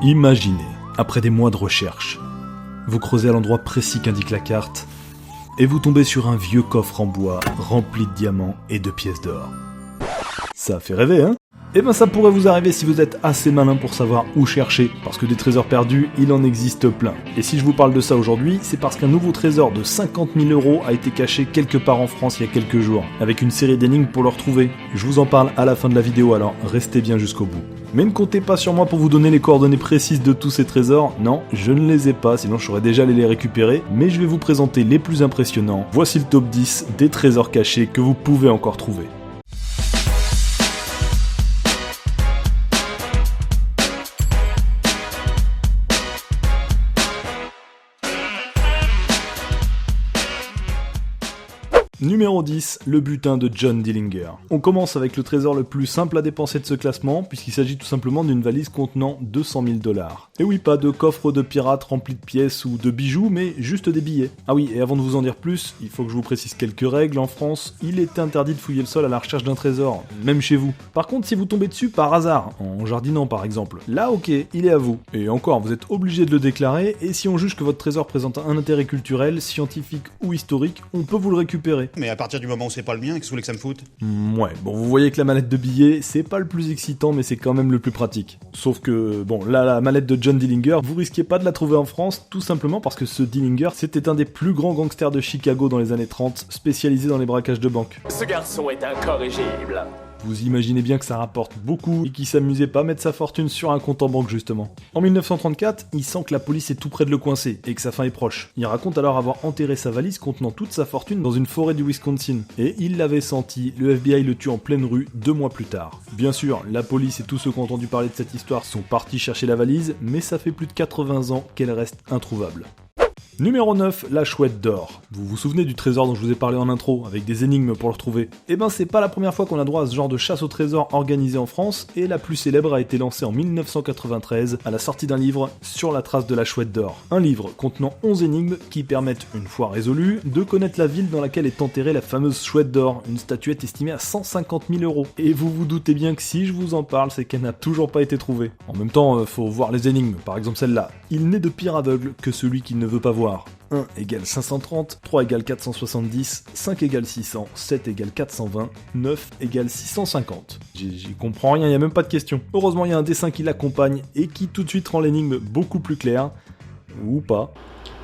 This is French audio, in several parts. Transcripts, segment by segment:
Imaginez, après des mois de recherche, vous creusez à l'endroit précis qu'indique la carte et vous tombez sur un vieux coffre en bois rempli de diamants et de pièces d'or. Ça fait rêver, hein? Eh ben ça pourrait vous arriver si vous êtes assez malin pour savoir où chercher, parce que des trésors perdus, il en existe plein. Et si je vous parle de ça aujourd'hui, c'est parce qu'un nouveau trésor de 50 000 € a été caché quelque part en France il y a quelques jours, avec une série d'énigmes pour le retrouver. Je vous en parle à la fin de la vidéo, alors restez bien jusqu'au bout. Mais ne comptez pas sur moi pour vous donner les coordonnées précises de tous ces trésors, non, je ne les ai pas, sinon je saurais déjà aller les récupérer, mais je vais vous présenter les plus impressionnants. Voici le top 10 des trésors cachés que vous pouvez encore trouver. Numéro 10, le butin de John Dillinger. On commence avec le trésor le plus simple à dépenser de ce classement, puisqu'il s'agit tout simplement d'une valise contenant 200 000 $. Et oui, pas de coffre de pirate rempli de pièces ou de bijoux, mais juste des billets. Ah oui, et avant de vous en dire plus, il faut que je vous précise quelques règles. En France, il est interdit de fouiller le sol à la recherche d'un trésor, même chez vous. Par contre, si vous tombez dessus par hasard, en jardinant par exemple, là ok, il est à vous. Et encore, vous êtes obligé de le déclarer, et si on juge que votre trésor présente un intérêt culturel, scientifique ou historique, on peut vous le récupérer. Mais à partir du moment où c'est pas le mien, qu'est-ce que vous voulez que ça me foute ? Ouais, bon, vous voyez que la mallette de billets, c'est pas le plus excitant, mais c'est quand même le plus pratique. Sauf que, bon, là, la mallette de John Dillinger, vous risquez pas de la trouver en France, tout simplement parce que ce Dillinger, c'était un des plus grands gangsters de Chicago dans les années 30, spécialisé dans les braquages de banques. Ce garçon est incorrigible. Vous imaginez bien que ça rapporte beaucoup et qu'il s'amusait pas à mettre sa fortune sur un compte en banque justement. En 1934, il sent que la police est tout près de le coincer et que sa fin est proche. Il raconte alors avoir enterré sa valise contenant toute sa fortune dans une forêt du Wisconsin. Et il l'avait senti, le FBI le tue en pleine rue 2 mois plus tard. Bien sûr, la police et tous ceux qui ont entendu parler de cette histoire sont partis chercher la valise, mais ça fait plus de 80 ans qu'elle reste introuvable. Numéro 9, la chouette d'or. Vous vous souvenez du trésor dont je vous ai parlé en intro, avec des énigmes pour le retrouver? Eh ben c'est pas la première fois qu'on a droit à ce genre de chasse au trésor organisée en France, et la plus célèbre a été lancée en 1993, à la sortie d'un livre Sur la trace de la chouette d'or. Un livre contenant 11 énigmes qui permettent, une fois résolues, de connaître la ville dans laquelle est enterrée la fameuse chouette d'or, une statuette estimée à 150 000 €. Et vous vous doutez bien que si je vous en parle, c'est qu'elle n'a toujours pas été trouvée. En même temps, faut voir les énigmes, par exemple celle-là. Il n'est de pire aveugle que celui qui ne veut pas voir. 1 égale 530, 3 égale 470, 5 égale 600, 7 égale 420, 9 égale 650. J'y comprends rien, y a même pas de question. Heureusement, il y a un dessin qui l'accompagne et qui tout de suite rend l'énigme beaucoup plus claire. Ou pas.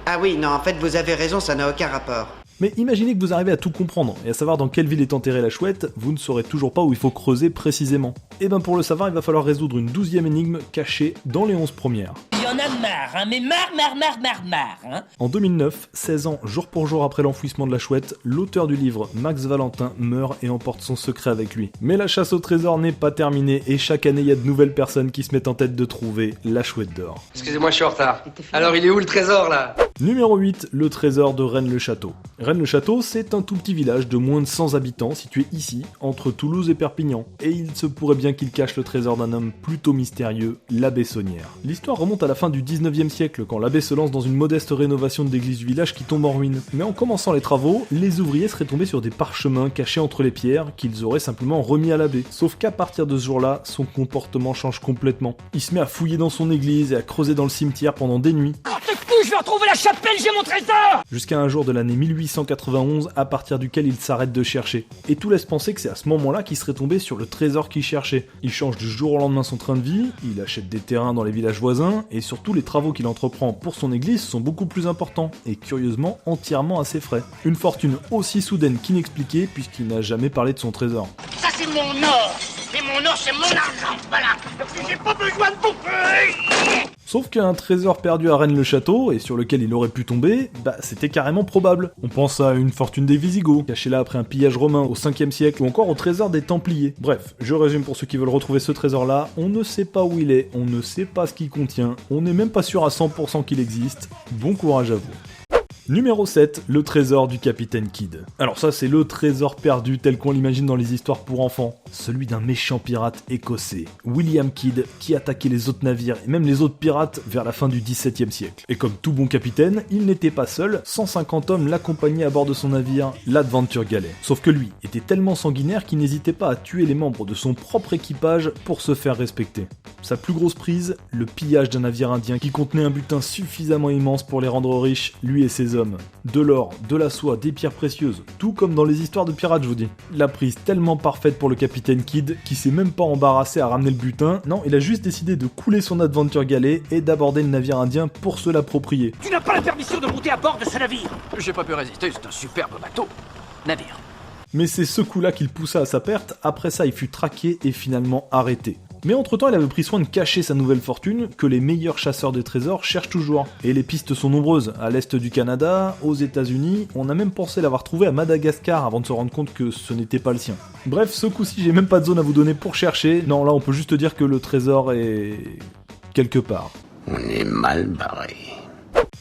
Ah oui, non, en fait, vous avez raison, ça n'a aucun rapport. Mais imaginez que vous arrivez à tout comprendre, et à savoir dans quelle ville est enterrée la chouette, vous ne saurez toujours pas où il faut creuser précisément. Et ben pour le savoir, il va falloir résoudre une 12e énigme cachée dans les 11 premières. Il y en a marre, hein, mais marre, hein. En 2009, 16 ans jour pour jour après l'enfouissement de la chouette, l'auteur du livre, Max Valentin, meurt et emporte son secret avec lui. Mais la chasse au trésor n'est pas terminée, et chaque année il y a de nouvelles personnes qui se mettent en tête de trouver la chouette d'or. Excusez-moi, je suis en retard. Alors il est où le trésor là ? Numéro 8, le trésor de Rennes-le-Château. Rennes-le-Château, c'est un tout petit village de moins de 100 habitants situé ici, entre Toulouse et Perpignan. Et il se pourrait bien qu'il cache le trésor d'un homme plutôt mystérieux, l'abbé Saunière. L'histoire remonte à la fin du 19e siècle, quand l'abbé se lance dans une modeste rénovation de l'église du village qui tombe en ruine. Mais en commençant les travaux, les ouvriers seraient tombés sur des parchemins cachés entre les pierres qu'ils auraient simplement remis à l'abbé. Sauf qu'à partir de ce jour-là, son comportement change complètement. Il se met à fouiller dans son église et à creuser dans le cimetière pendant des nuits. Je vais retrouver la chapelle, j'ai mon trésor! Jusqu'à un jour de l'année 1891, à partir duquel il s'arrête de chercher. Et tout laisse penser que c'est à ce moment-là qu'il serait tombé sur le trésor qu'il cherchait. Il change du jour au lendemain son train de vie, il achète des terrains dans les villages voisins, et surtout les travaux qu'il entreprend pour son église sont beaucoup plus importants, et curieusement entièrement à ses frais. Une fortune aussi soudaine qu'inexpliquée, puisqu'il n'a jamais parlé de son trésor. Ça c'est mon or! Et mon or c'est mon argent, voilà! Donc j'ai pas besoin de bouffer! Sauf qu'un trésor perdu à Rennes-le-Château, et sur lequel il aurait pu tomber, c'était carrément probable. On pense à une fortune des Visigoths, cachée là après un pillage romain au 5e siècle, ou encore au trésor des Templiers. Bref, je résume pour ceux qui veulent retrouver ce trésor-là, on ne sait pas où il est, on ne sait pas ce qu'il contient, on n'est même pas sûr à 100% qu'il existe. Bon courage à vous. Numéro 7, le trésor du Capitaine Kidd. Alors ça c'est le trésor perdu tel qu'on l'imagine dans les histoires pour enfants, celui d'un méchant pirate écossais, William Kidd, qui attaquait les autres navires et même les autres pirates vers la fin du XVIIe siècle. Et comme tout bon capitaine, il n'était pas seul, 150 hommes l'accompagnaient à bord de son navire, l'Adventure Galley. Sauf que lui était tellement sanguinaire qu'il n'hésitait pas à tuer les membres de son propre équipage pour se faire respecter. Sa plus grosse prise, le pillage d'un navire indien qui contenait un butin suffisamment immense pour les rendre riches, lui et ses hommes. De l'or, de la soie, des pierres précieuses, tout comme dans les histoires de pirates je vous dis. La prise tellement parfaite pour le Capitaine Kidd qui s'est même pas embarrassé à ramener le butin, non, il a juste décidé de couler son Adventure Galley et d'aborder le navire indien pour se l'approprier. Tu n'as pas la permission de monter à bord de ce navire. J'ai pas pu résister, c'est un superbe bateau. Navire. Mais c'est ce coup-là qui le poussa à sa perte, après ça il fut traqué et finalement arrêté. Mais entre-temps, il avait pris soin de cacher sa nouvelle fortune, que les meilleurs chasseurs de trésors cherchent toujours. Et les pistes sont nombreuses, à l'est du Canada, aux États-Unis, on a même pensé l'avoir trouvé à Madagascar avant de se rendre compte que ce n'était pas le sien. Bref, ce coup-ci, j'ai même pas de zone à vous donner pour chercher, non là on peut juste dire que le trésor est... quelque part. On est mal barré.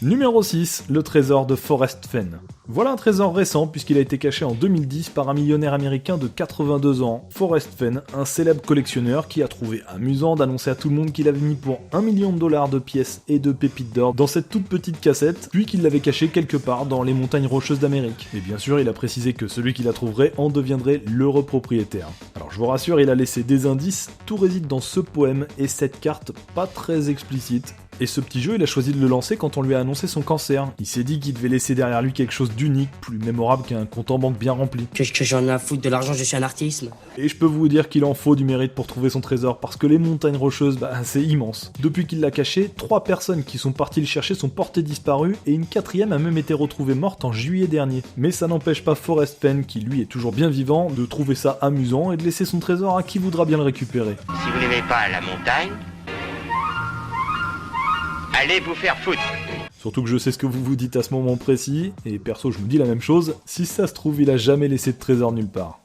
Numéro 6, le trésor de Forrest Fenn. Voilà un trésor récent puisqu'il a été caché en 2010 par un millionnaire américain de 82 ans, Forrest Fenn, un célèbre collectionneur qui a trouvé amusant d'annoncer à tout le monde qu'il avait mis pour $1 million de pièces et de pépites d'or dans cette toute petite cassette, puis qu'il l'avait caché quelque part dans les montagnes rocheuses d'Amérique. Et bien sûr, il a précisé que celui qui la trouverait en deviendrait l'heureux propriétaire. Alors je vous rassure, il a laissé des indices, tout réside dans ce poème et cette carte pas très explicite. Et ce petit jeu, il a choisi de le lancer quand on lui a annoncé son cancer. Il s'est dit qu'il devait laisser derrière lui quelque chose d'unique, plus mémorable qu'un compte en banque bien rempli. Qu'est-ce que j'en ai à foutre de l'argent, je suis un artiste. Et je peux vous dire qu'il en faut du mérite pour trouver son trésor, parce que les montagnes rocheuses, c'est immense. Depuis qu'il l'a caché, 3 personnes qui sont parties le chercher sont portées disparues, et une 4e a même été retrouvée morte en juillet dernier. Mais ça n'empêche pas Forrest Fenn, qui lui est toujours bien vivant, de trouver ça amusant et de laisser son trésor à qui voudra bien le récupérer. Si vous n'aimez pas la montagne, allez vous faire foutre. Surtout que je sais ce que vous vous dites à ce moment précis, et perso je me dis la même chose, si ça se trouve il a jamais laissé de trésor nulle part.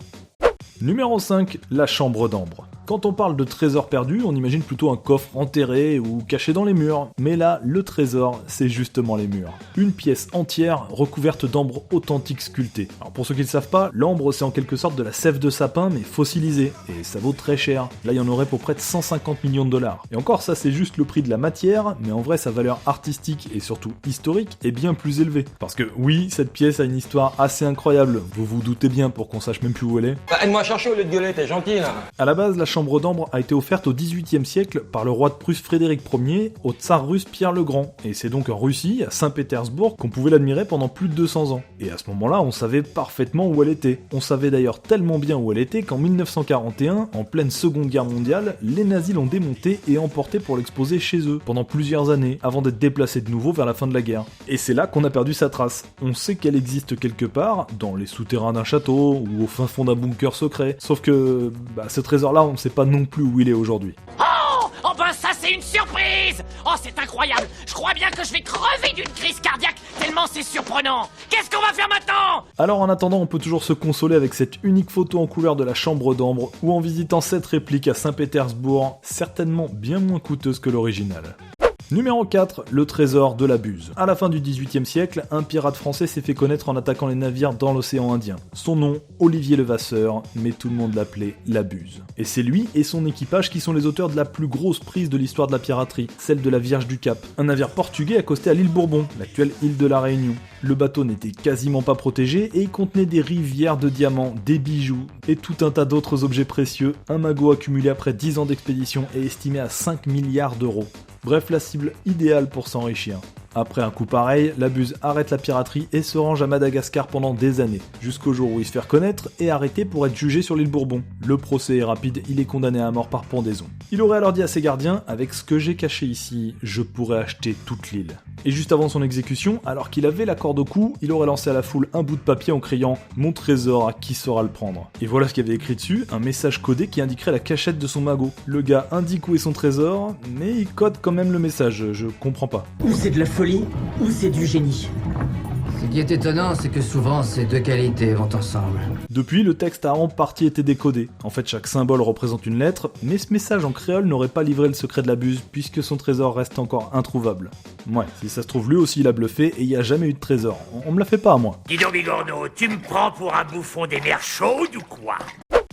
Numéro 5, la chambre d'ambre. Quand on parle de trésor perdu, on imagine plutôt un coffre enterré ou caché dans les murs, mais là, le trésor, c'est justement les murs. Une pièce entière recouverte d'ambre authentique sculptée. Alors pour ceux qui ne le savent pas, l'ambre c'est en quelque sorte de la sève de sapin mais fossilisée, et ça vaut très cher. Là il y en aurait pour près de 150 millions de dollars. Et encore ça c'est juste le prix de la matière, mais en vrai sa valeur artistique et surtout historique est bien plus élevée. Parce que oui, cette pièce a une histoire assez incroyable, vous vous doutez bien pour qu'on sache même plus où elle est. Aide-moi à chercher au lieu de gueuler, t'es gentil là. À la base, la chambre d'ambre a été offerte au XVIIIe siècle par le roi de Prusse Frédéric Ier au tsar russe Pierre le Grand, et c'est donc en Russie, à Saint-Pétersbourg, qu'on pouvait l'admirer pendant plus de 200 ans. Et à ce moment-là, on savait parfaitement où elle était. On savait d'ailleurs tellement bien où elle était qu'en 1941, en pleine Seconde Guerre mondiale, les nazis l'ont démontée et emportée pour l'exposer chez eux, pendant plusieurs années, avant d'être déplacée de nouveau vers la fin de la guerre. Et c'est là qu'on a perdu sa trace. On sait qu'elle existe quelque part, dans les souterrains d'un château, ou au fin fond d'un bunker secret, sauf que ce trésor-là, on ne sait pas non plus où il est aujourd'hui. Oh ben ça c'est une surprise. Oh c'est incroyable. Je crois bien que je vais crever d'une crise cardiaque tellement c'est surprenant. Qu'est-ce qu'on va faire maintenant? Alors en attendant, on peut toujours se consoler avec cette unique photo en couleur de la chambre d'ambre, ou en visitant cette réplique à Saint-Pétersbourg, certainement bien moins coûteuse que l'original. Numéro 4, le trésor de la Buse. À la fin du XVIIIe siècle, un pirate français s'est fait connaître en attaquant les navires dans l'océan Indien. Son nom, Olivier Levasseur, mais tout le monde l'appelait la Buse. Et c'est lui et son équipage qui sont les auteurs de la plus grosse prise de l'histoire de la piraterie, celle de la Vierge du Cap, un navire portugais accosté à l'île Bourbon, l'actuelle île de la Réunion. Le bateau n'était quasiment pas protégé et il contenait des rivières de diamants, des bijoux et tout un tas d'autres objets précieux, un magot accumulé après 10 ans d'expédition et estimé à 5 milliards d'euros. Bref, la cible idéale pour s'enrichir. Après un coup pareil, la Buse arrête la piraterie et se range à Madagascar pendant des années, jusqu'au jour où il se fait reconnaître et arrêté pour être jugé sur l'île Bourbon. Le procès est rapide, il est condamné à mort par pendaison. Il aurait alors dit à ses gardiens, avec ce que j'ai caché ici, je pourrais acheter toute l'île. Et juste avant son exécution, alors qu'il avait la corde au cou, il aurait lancé à la foule un bout de papier en criant « Mon trésor, à qui saura le prendre ?» Et voilà ce qu'il y avait écrit dessus, un message codé qui indiquerait la cachette de son magot. Le gars indique où est son trésor, mais il code quand même le message, je comprends pas. Ou c'est de la folie, ou c'est du génie. Ce qui est étonnant, c'est que souvent ces deux qualités vont ensemble. Depuis, le texte a en partie été décodé. En fait, chaque symbole représente une lettre, mais ce message en créole n'aurait pas livré le secret de la buse, puisque son trésor reste encore introuvable. Ouais, si ça se trouve, lui aussi il a bluffé, et il n'y a jamais eu de trésor. On me la fait pas à moi. Dis donc, Bigorneau, tu me prends pour un bouffon des mers chaudes ou quoi?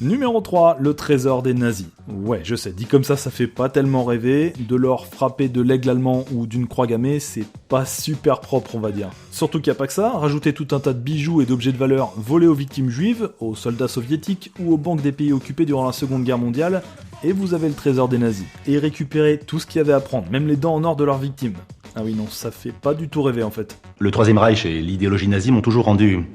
Numéro 3, le trésor des nazis. Ouais, je sais, dit comme ça fait pas tellement rêver. De l'or frappé de l'aigle allemand ou d'une croix gammée, c'est pas super propre, on va dire. Surtout qu'il n'y a pas que ça, rajouter tout un tas de bijoux et d'objets de valeur volés aux victimes juives, aux soldats soviétiques ou aux banques des pays occupés durant la Seconde Guerre mondiale, et vous avez le trésor des nazis. Et récupérer tout ce qu'il y avait à prendre, même les dents en or de leurs victimes. Ah oui, non, ça fait pas du tout rêver en fait. Le Troisième Reich et l'idéologie nazie m'ont toujours rendu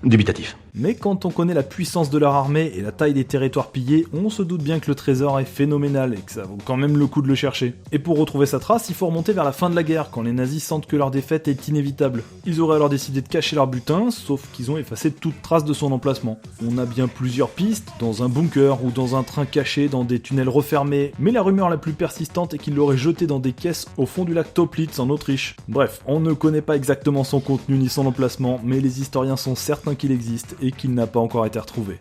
dubitatif. Mais quand on connaît la puissance de leur armée et la taille des territoires pillés, on se doute bien que le trésor est phénoménal et que ça vaut quand même le coup de le chercher. Et pour retrouver sa trace, il faut remonter vers la fin de la guerre, quand les nazis sentent que leur défaite est inévitable. Ils auraient alors décidé de cacher leur butin, sauf qu'ils ont effacé toute trace de son emplacement. On a bien plusieurs pistes, dans un bunker ou dans un train caché dans des tunnels refermés, mais la rumeur la plus persistante est qu'ils l'auraient jeté dans des caisses au fond du lac Toplitz en Autriche. Bref, on ne connaît pas exactement son contenu ni son emplacement, mais les historiens sont certains qu'il existe et qu'il n'a pas encore été retrouvé.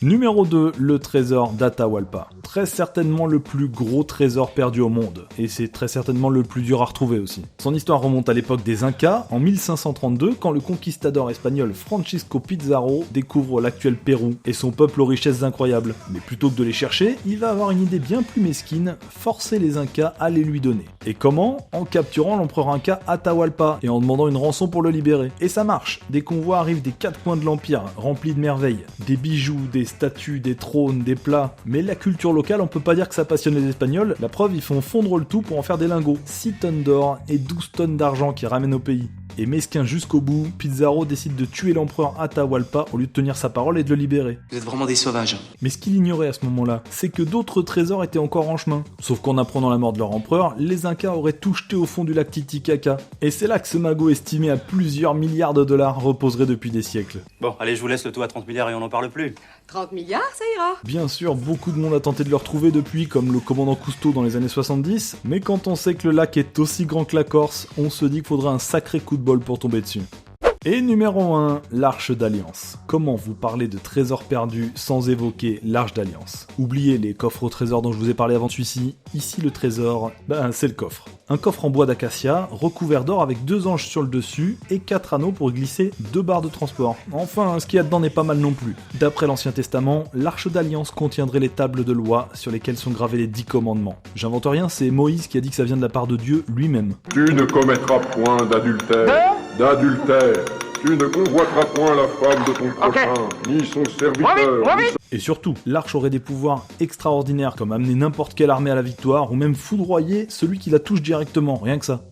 Numéro 2, le trésor d'Atahualpa. Très certainement le plus gros trésor perdu au monde, et c'est très certainement le plus dur à retrouver aussi. Son histoire remonte à l'époque des Incas, en 1532, quand le conquistador espagnol Francisco Pizarro découvre l'actuel Pérou et son peuple aux richesses incroyables. Mais plutôt que de les chercher, il va avoir une idée bien plus mesquine, forcer les Incas à les lui donner. Et comment? En capturant l'empereur Inca Atahualpa et en demandant une rançon pour le libérer. Et ça marche, des convois arrivent des quatre coins de l'Empire, remplis de merveilles, des bijoux, des statues, des trônes, des plats. Mais la culture locale, on peut pas dire que ça passionne les Espagnols, la preuve, ils font fondre le tout pour en faire des lingots. 6 tonnes d'or et 12 tonnes d'argent qu'ils ramènent au pays. Et mesquin jusqu'au bout, Pizarro décide de tuer l'empereur Atahualpa au lieu de tenir sa parole et de le libérer. Vous êtes vraiment des sauvages. Mais ce qu'il ignorait à ce moment-là, c'est que d'autres trésors étaient encore en chemin. Sauf qu'en apprenant la mort de leur empereur, les Incas auraient tout jeté au fond du lac Titicaca. Et c'est là que ce magot estimé à plusieurs milliards de dollars reposerait depuis des siècles. Bon, allez, je vous laisse le tout à 30 milliards et on n'en parle plus. 30 milliards, ça ira. Bien sûr, beaucoup de monde a tenté de le retrouver depuis, comme le commandant Cousteau dans les années 70, mais quand on sait que le lac est aussi grand que la Corse, on se dit qu'il faudra un sacré coup de bol pour tomber dessus. Et numéro 1, l'Arche d'Alliance. Comment vous parler de trésors perdus sans évoquer l'Arche d'Alliance? Oubliez les coffres au trésor dont je vous ai parlé avant celui-ci, ici le trésor, c'est le coffre. Un coffre en bois d'acacia, recouvert d'or avec 2 anges sur le dessus et 4 anneaux pour glisser 2 barres de transport. Enfin, ce qu'il y a dedans n'est pas mal non plus. D'après l'Ancien Testament, l'Arche d'Alliance contiendrait les tables de loi sur lesquelles sont gravés les 10 commandements. J'invente rien, c'est Moïse qui a dit que ça vient de la part de Dieu lui-même. Tu ne commettras point d'adultère. Tu ne convoiteras point la femme de ton prochain, ni son serviteur. Et surtout, l'arche aurait des pouvoirs extraordinaires comme amener n'importe quelle armée à la victoire ou même foudroyer celui qui la touche directement, rien que ça.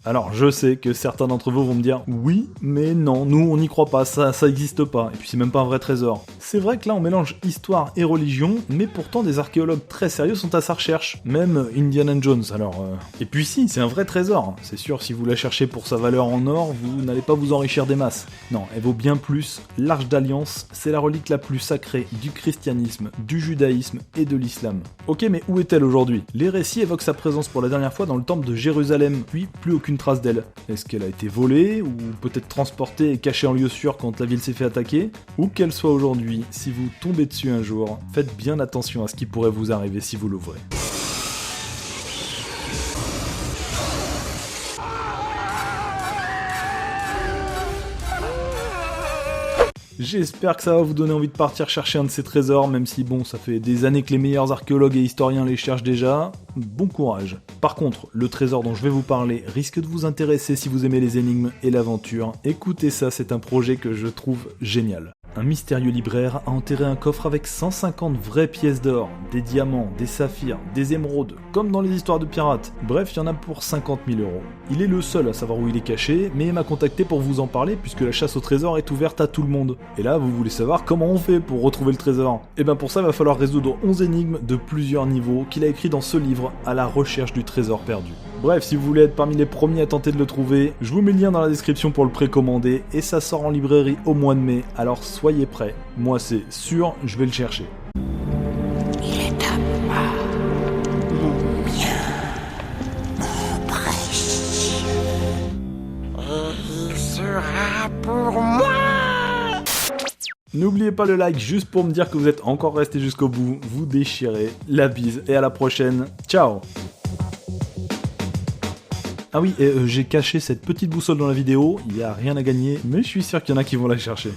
Alors, je sais que certains d'entre vous vont me dire « Oui, mais non, nous on n'y croit pas, ça existe pas, et puis c'est même pas un vrai trésor. » C'est vrai que là on mélange histoire et religion, mais pourtant des archéologues très sérieux sont à sa recherche, même Indiana Jones, alors... Et puis si, c'est un vrai trésor, c'est sûr, si vous la cherchez pour sa valeur en or, vous n'allez pas vous enrichir des masses. Non, elle vaut bien plus, l'Arche d'Alliance, c'est la relique la plus sacrée du christianisme, du judaïsme et de l'islam. Ok, mais où est-elle aujourd'hui? Les récits évoquent sa présence pour la dernière fois dans le temple de Jérusalem, puis plus aucune trace d'elle. Est-ce qu'elle a été volée, ou peut-être transportée et cachée en lieu sûr quand la ville s'est fait attaquer? Où qu'elle soit aujourd'hui, si vous tombez dessus un jour, faites bien attention à ce qui pourrait vous arriver si vous l'ouvrez. J'espère que ça va vous donner envie de partir chercher un de ces trésors, même si bon, ça fait des années que les meilleurs archéologues et historiens les cherchent déjà. Bon courage. Par contre, le trésor dont je vais vous parler risque de vous intéresser si vous aimez les énigmes et l'aventure. Écoutez ça, c'est un projet que je trouve génial. Un mystérieux libraire a enterré un coffre avec 150 vraies pièces d'or, des diamants, des saphirs, des émeraudes, comme dans les histoires de pirates. Bref, il y en a pour 50 000 €. Il est le seul à savoir où il est caché, mais il m'a contacté pour vous en parler puisque la chasse au trésor est ouverte à tout le monde. Et là, vous voulez savoir comment on fait pour retrouver le trésor? Et bien pour ça, il va falloir résoudre 11 énigmes de plusieurs niveaux qu'il a écrit dans ce livre, À la recherche du trésor perdu. Bref, si vous voulez être parmi les premiers à tenter de le trouver, je vous mets le lien dans la description pour le précommander, et ça sort en librairie au mois de mai, alors soyez prêts. Moi c'est sûr, je vais le chercher. Il est à moi. N'oubliez pas le like juste pour me dire que vous êtes encore resté jusqu'au bout. Vous déchirez. La bise et à la prochaine. Ciao. Ah oui, j'ai caché cette petite boussole dans la vidéo. Il n'y a rien à gagner, mais je suis sûr qu'il y en a qui vont la chercher.